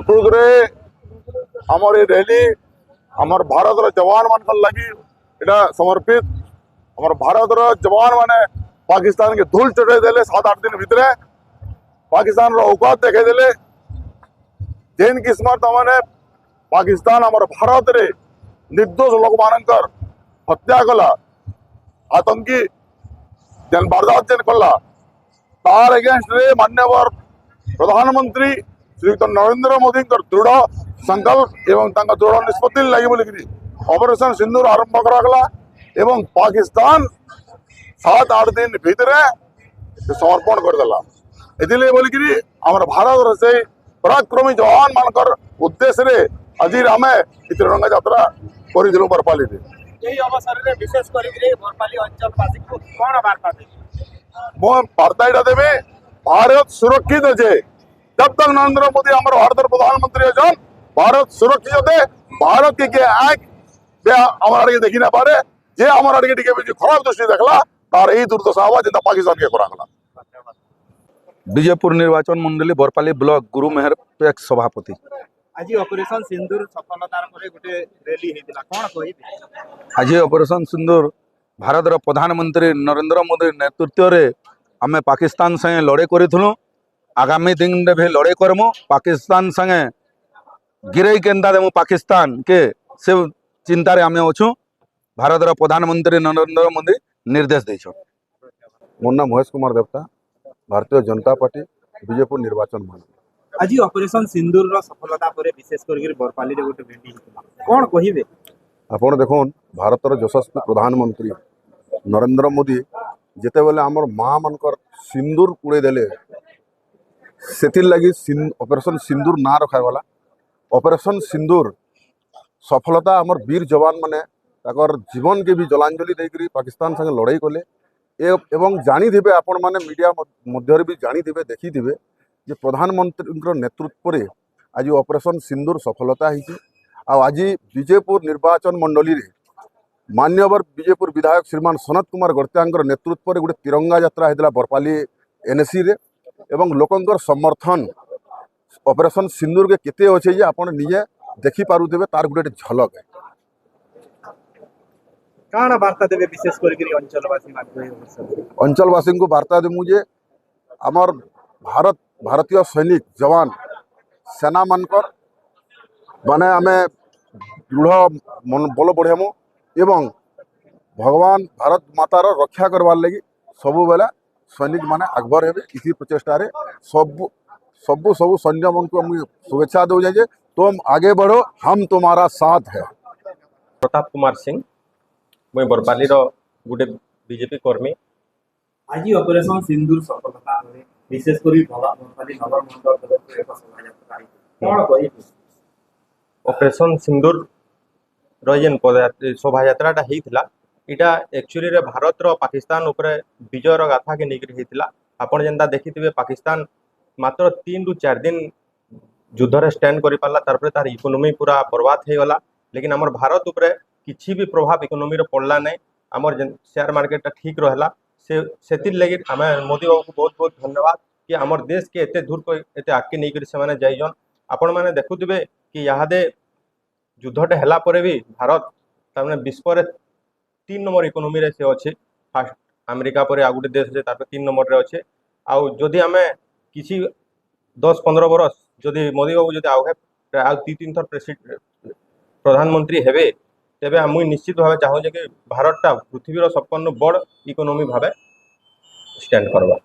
प्रकृत रे आमर ये रैली आमर भारत जवान मान लगी इटा समर्पित। आमर भारत जवान माने पाकिस्तान के धूल चढ़े देले 7-8 दिन भितर पाकिस्तान औकात देखे देले। जेन किस्मत मैंने पाकिस्तान आमर भारत रे निर्दोष लोक मानकर हत्या कला आतंकी जेन वारदात जेन कला तार एगेंस्ट रे मान्यवर प्रधानमंत्री श्रीयुक्त नरेंद्र मोदी दृढ़ संकल्प एवं दृढ़ निष्पत्ति लगी बोलिकी ऑपरेशन सिंदूर आरंभ करागला एवं पाकिस्तान 7-8 दिन भितर समर्पण करदेला। एथिले बोलिकी आमर भारत से पराक्रमी जवान मानकर उद्देश्य रे आज आम तिरंगा यात्रा करूँ बरपाली अवसर में विशेष बरपाली अंचल वासी को कौन वार्ता मो वार्ता यहाँ देवी भारत सुरक्षित अच्छे जब तक नरेंद्र मोदी हमारे भारत प्रधानमंत्री अच्छा भारत सुरक्षित है। भारत के आँख आगे देखी ना पारे जे हमार आगे खराब दृष्टि देखला तार यही दुर्दशा हवा जितना पाकिस्तान के करागला। विजयपुर निर्वाचन मंडली बरपाली ब्लॉक गुरु मेहर पेक्स सभापति आज ऑपरेशन सिंदूर सफलतार परे गोटे रैली हेतिला कोन कहिबे? आज ऑपरेशन सिंदूर भारत प्रधानमंत्री नरेंद्र मोदी नेतृत्व रे आमे पाकिस्तान संगे लड़े करूँ। आगामी दिन में भी लड़े करमु पाकिस्तान संगे गिरई केन्दा देमु पाकिस्तान के से चिंतार आम अच्छू। भारत प्रधानमंत्री नरेंद्र मोदी निर्देश देछन। मोर नाम महेश कुमार देवता भारतीय जनता पार्टी विजयपुर निर्वाचन मंडल। आज ऑपरेशन सिंदूर रो सफलता परे विशेष करके बरपाली रे गोटे भेंडी कोन कहिबे? आपण देखुन भारतर यशस्वी प्रधानमंत्री नरेंद्र मोदी जिते बेले आमर माँ मानकर सिंदूर उड़े देले से लगी ऑपरेशन सिंदूर ना रखागला। ऑपरेशन सिंदूर सफलता आमर वीर जवान माने ताकर जीवन के भी जलांजलि देकरी पाकिस्तान संगे लड़ाई कले एवं जानी थे आपण माने मीडिया मध्य भी जानी थे देखी थे जे प्रधानमंत्री नेतृत्व रे आज ऑपरेशन सिंदूर सफलता होती। आज विजयपुर निर्वाचन मंडली रे मान्यवर विजयपुर विधायक श्रीमान सनत कुमार गड़त्यांकर नेतृत्व रे गोटे तिरंगा यात्रा होता बरपाली एनएसी रे एवं लोकंकर समर्थन ऑपरेशन सिंदूर के केते अच्छे जे आपण निजे देखी पारुथिबे तार गोटे झलक है। काना वार्ता देबे विशेष करके अंचलवासी अंचलवासी को वार्ता देमु जे आमर भारतीय सैनिक जवान सेना मानकर माने आमे दृढ़ बल बढ़ेमु एवं भगवान भारत मातार रक्षा करवार लगी सबु बेला सैनिक माने आगभर हेबे। इसी प्रचेष्टा रे सब सबु सबु सैन्य मन को शुभेच्छा दो जाए तुम आगे बढ़ो हम तुम्हारा साथ है। प्रताप कुमार सिंह मुई बरपाली रो गुटे बीजेपी कर्मी। आज ऑपरेशन सिंदूर सफलता परे विशेष करी बरपाली नगर मंडल एक शोभा यात्रा कोन कहिबे? ऑपरेशन सिंदूर जेन शोभा यात्राटा होता इटा एक्चुअली रे भारत रो पाकिस्तान उपरे विजयर गाथा के निकरी होता। आपण जेनता देखिथिबे पाकिस्तान मात्र 3 ରୁ 4 दिन युद्ध रे स्टैंड करि पाला तारपरे तार इकोनॉमी पूरा बर्बाद हो गला। लेकिन हमर भारत उपरे किछि भी प्रभाव इकोनॉमी रो पड़ला नै। हमर शेयर मार्केट ठीक रहला से लगी आम मोदी बाबू को बहुत बहुत धन्यवाद कि हमर देश के एते दूर को एते आगे नहीं करी से माने जाइजन। आपण माने देखुथिबे कि यादे युद्धटे हला परे भी भारत तारमाने विश्व रे 3 नंबर इकोनॉमी रे से अच्छे। फास्ट अमेरिका पर आ गोटे देश तार 3 नंबर रे अच्छे। आउ जदि आमे किसी 10-15 बरस जदि मोदी बाबू जदि आउ 2-3 थर प्रधानमंत्री हेबे तेबे मुई निश्चित भाव चाहूँ कि भारतटा पृथ्वीर सबकन बड़ इकोनॉमी भाव स्टैंड करवा।